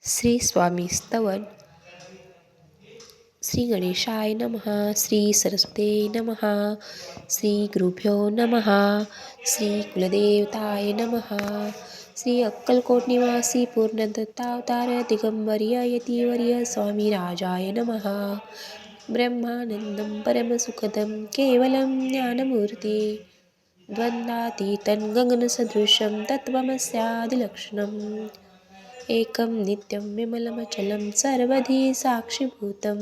श्री स्वामी स्तवन. श्री गणेशाय नमः. श्री सरस्वते नमः. श्री गुरुभ्यो नमः. श्री कुलदेवताय नमः. श्री अक्कलकोट निवासी पूर्णदत्तावतार दिगंबर्य यतिवर्य स्वामी राजाय नमः. ब्रह्मानंदं परमसुखदं केवलं ज्ञानमूर्ति द्वंद्वातीतं गगनसदृशं तत्त्वमस्यादिलक्षणम् एकं नित्यं विमलमचलं सर्वधी साक्षिभूतं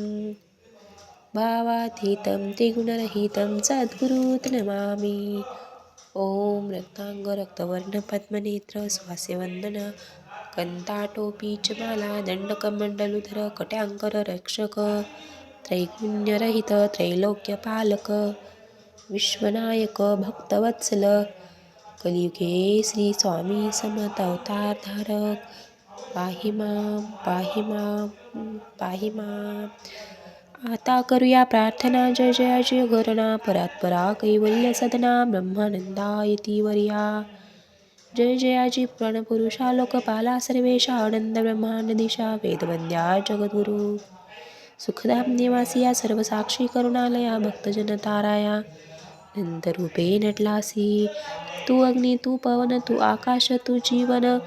भावातीतं त्रिगुणरहितं सद्गुरुं नमामि. ॐ रक्तांग रक्तवर्ण पद्मनेत्र स्वास्यवंदन कंताटोपी च माला दंडकमंडलुधर कट्यांकर रक्षक त्रैगुण्यरहित त्रैलोक्यपालक विश्वनायक भक्तवत्सल कलियुगे श्री स्वामी समर्थ अवतार धारक पाहि मां पाहि मां पाहि मां. आता करूया प्रार्थना. जय जयाची घरणा परात्परा कैवल्य सदना ब्रह्मानंदा यतिवर्या. जय जयाची पुराणपुरुषा लोकपाला सर्वेशा आनंद ब्रह्मांड दिशा वेदवंद्या जगद्गुरु सुखधाम निवासिया सर्वसाक्षी करुणालया भक्तजन ताराया अनंतरूपे नटलासी. तू अग्नी तू पवन तू आकाश तू जीवन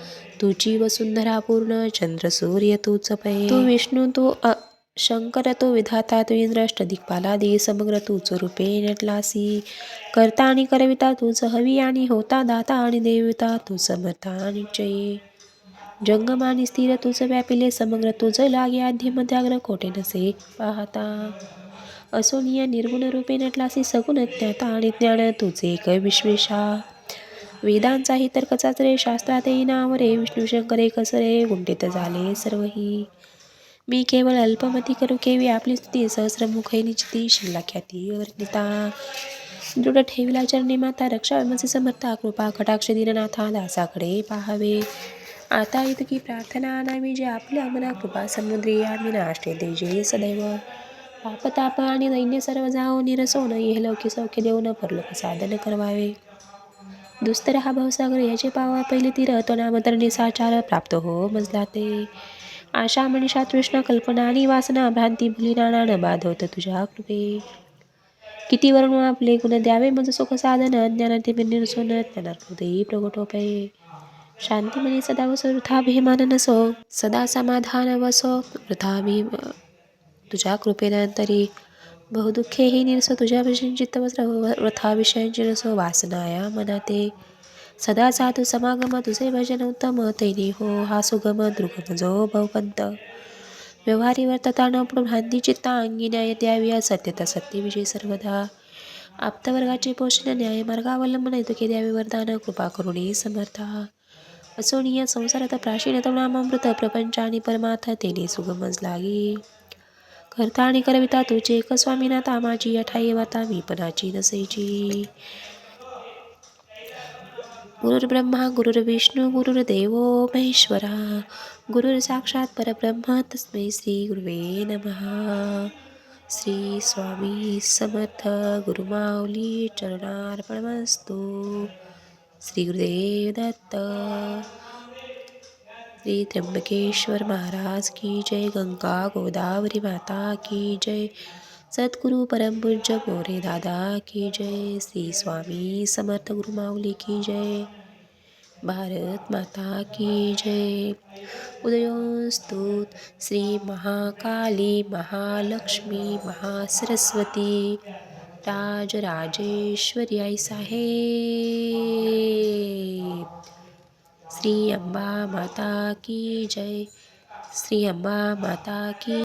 तुझी वसुंधरा पूर्ण चंद्र सूर्य तूच पै. तू विष्णू तू शंकर तू विधाता तू इंद्र अष्टदिक्पालादी समग्र तूच रूपे नटलासी. करता आणि करविता तूच हवी आणि होता दाता आणि देवता तू समर्था आणि जयी. जंगम आणि स्थिर तूच व्यापिले समग्र तुझ लागे आद्य मध्याग्र कोठे नसे पाहता. असोनिया निर्गुण रूपे नटलासी सगुण ज्ञाता आणि ज्ञान तुझे एक विश्वेशा. वेदांचाही तर्कचाच रे शास्त्रात येई नाव रे विष्णू शंकर एकच रे गुंठित झाले सर्वही. मी केवळ अल्पमती करू केवी आपली स्तुती सहस्रमुख निचिती शिल्ला ख्याती वर्णिता. दृढ ठेविला चरणी माता रक्षा विमसे समर्था कृपा कटाक्ष दीननाथा दासाकडे पाहावे. आता इतकी प्रार्थना आणावी जे आपल्या मना कृपा समुद्री आम्ही नाष्टे तेजे सदैव. पापताप आणि दैन्य सर्व जाओ निरसोन इहलौकी सौख्य देऊन परलोक साधन करवावे. दुस्तर हा भवसागर याचे पावा पहिले तीर तो नामतरणी साचार प्राप्त हो मजला ते. आशा मनीषा तृष्णा कल्पना आणि वासना भ्रांती भुली नाना न बाधवत तुझ्या कृपे. किती वर्णू आपले गुण द्यावे मज सुख साधन अज्ञानाते निर्सोन ज्ञानार्थ प्रगटोपये. शांतिमनी सदा वसो वृथाभिमान नसो सदा समाधान वसो वृथाभि तुझ्या कृपेनंतरी बहुदुःखेही निरसो तुझ्या विषयी चित्त वृथा विषयांची नसो वासनाया मनाते. सदा साधू समागम तुझे भजन उत्तम तैनी हो हा सुगम दुर्गम जो भवपंत. व्यवहारी वर्तता न पण भ्रांती चित्ता अंगी न्याय द्यावी सत्यता सत्य विजय सर्वदा. आप्तवर्गाचे पोषण न्याय मार्गावलंबन तुके द्यावे वरदान कृपा करुणी समर्था. असोनिया संसारात प्राचीन तरुणामृत प्रपंच आणि परमार्थ तेने सुगमच लागी. करता आणि करविता तुझे एक स्वामीनाथा माझी अठाई वाता मी पणाची नसेची. गुरुर्ब्रह्मा गुरुर्विष्णू गुरुर्देवो महेश्वरा गुरुर साक्षात परब्रह्म तस्मै श्री गुरुवे नमः. श्री स्वामी समर्थ गुरुमाऊली चरणार्पणमस्तु. श्री गुरुदेव दत्त. श्री त्र्यंबकेश्वर महाराज की जय. गंगा गोदावरी माता की जय. सद्गुरु परमपूज्य मोरे दादा की जय. श्री स्वामी समर्थ गुरुमाऊली की जय. भारत माता की जय. उदयोस्तु श्री महाकाली महालक्ष्मी महासरस्वती राजराजेश्वरी आई साहेब. श्री अंबा माता की जय. श्री अंबा माता की